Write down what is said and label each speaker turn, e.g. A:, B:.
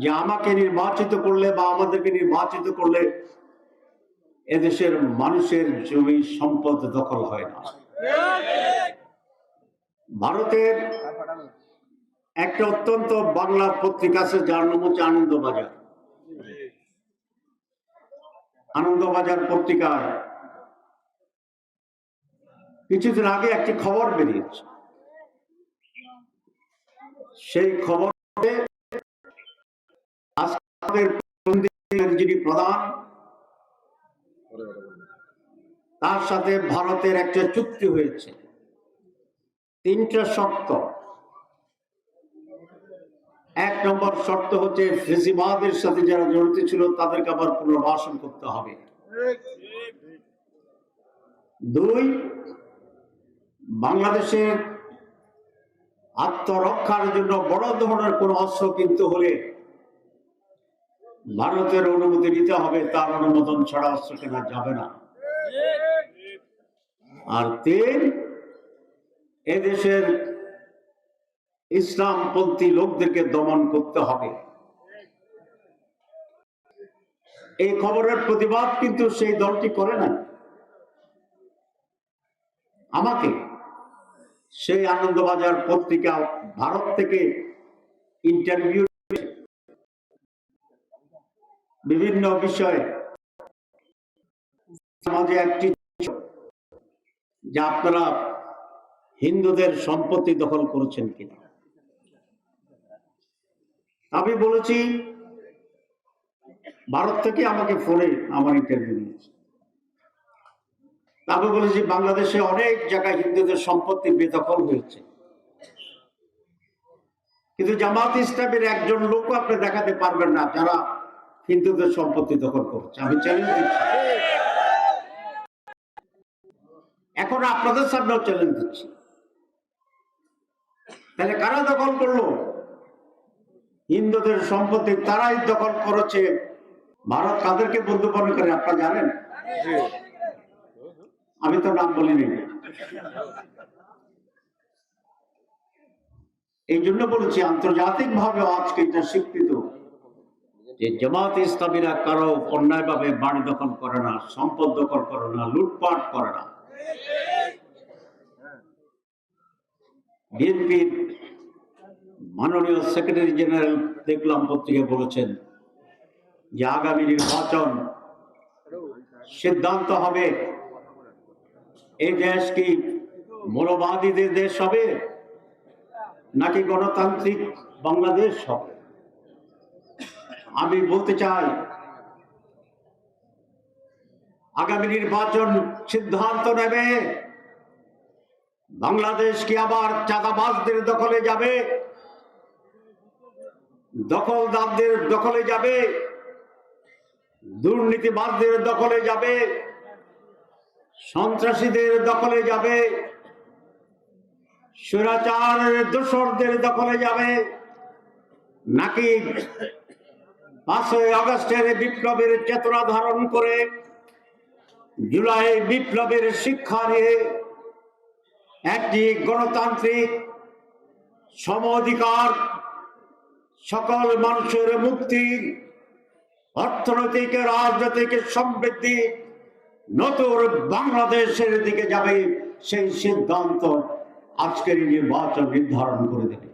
A: যে আমাকে নির্বাচিত করলে বা আমাদেরকে নির্বাচিত করলে এদেশের মানুষের জমি সম্পদ দখল হয় না। ভারতের একটা অত্যন্ত বাংলা পত্রিকা আছে যার নাম হচ্ছে আনন্দবাজার। আনন্দবাজার পত্রিকায় কিছুদিন আগে একটি খবর বেরিয়েছে। সেই খবরে যিনি প্রধান তার সাথে ভারতের একটা চুক্তি হয়েছে, 3টা শর্ত। 1 নম্বর শর্ত হচ্ছে ফেসিবাদের সাথে যারা জড়িত ছিল তাদেরকে আবার পুনর্বাসন করতে হবে। 2, বাংলাদেশের আত্মরক্ষার জন্য বড় ধরনের কোন অস্ত্র কিনতে হলে ভারতের অনুমতি নিতে হবে, তার অনুমোদন ছাড়া অস্ত্র কেনা যাবে না। আর 3, এদেশের ইসলামপন্থী লোকদেরকে দমন করতে হবে। এই খবরের প্রতিবাদ কিন্তু সেই দলটি করে না। আমাকে সেই আনন্দবাজার পত্রিকা ভারত থেকে ইন্টারভিউ বিভিন্ন বিষয়ে সমাজে একটি যে আপনারা হিন্দুদের সম্পত্তি দখল করেছেন কিনা। আমি বলেছি, ভারত থেকে আমাকে ফোনে আমার ইন্টারভিউ নিয়েছে। আমি বলেছি বাংলাদেশে অনেক জায়গায় হিন্দুদের সম্পত্তি বেদখল হয়েছে, কিন্তু জামাত ইসলামের একজন লোক আপনি দেখাতে পারবেন না যারা হিন্দুদের সম্পত্তি দখল করছে। আমি চ্যালেঞ্জ দিচ্ছি, এখন আপনাদের সামনেও চ্যালেঞ্জ দিচ্ছি। তাহলে কারা দখল করলো? হিন্দুদের সম্পত্তি তারাই দখল করেছে। ভারত কাদেরকে বন্ধু মনে করে আপনারা জানেন? আমি তো নাম বলিনি। এই জন্য বলেছি আন্তর্জাতিক ভাবে আজকে এটা স্বীকৃত যে জামাত ইসলামীরা কারো অন্যায়ভাবে বাড়ি দখল করে না, সম্পদ দখল করে না, লুটপাট করে না। বিএনপির মাননীয় সেক্রেটারি জেনারেল দেখলাম পত্রিকায় বলেছেন যে আগামী নির্বাচন সিদ্ধান্ত হবে এই দেশ কি মৌলবাদীদের দেশ হবে নাকি গণতান্ত্রিক বাংলাদেশ হবে। আমি বলতে চাই আগামী নির্বাচন সিদ্ধান্ত নেবে বাংলাদেশ কি আবার চাঁদাবাজদের দখলে যাবে, দখলদারদের দখলে যাবে, দুর্নীতিবাজদের দখলে যাবে, সন্ত্রাসীদের দখলে যাবে, স্বৈরাচারের দোসরদের দখলে যাবে, নাকি 5ই আগস্টের বিপ্লবের চেতনা ধারণ করে জুলাই বিপ্লবের শিক্ষা নিয়ে একটি গণতান্ত্রিক সম অধিকার, সকল মানুষের মুক্তি, অর্থনৈতিক রাজনৈতিক সমৃদ্ধি, নতুন বাংলাদেশের দিকে যাবে, সেই সিদ্ধান্ত আজকের নির্বাচন নির্ধারণ করে দেবে।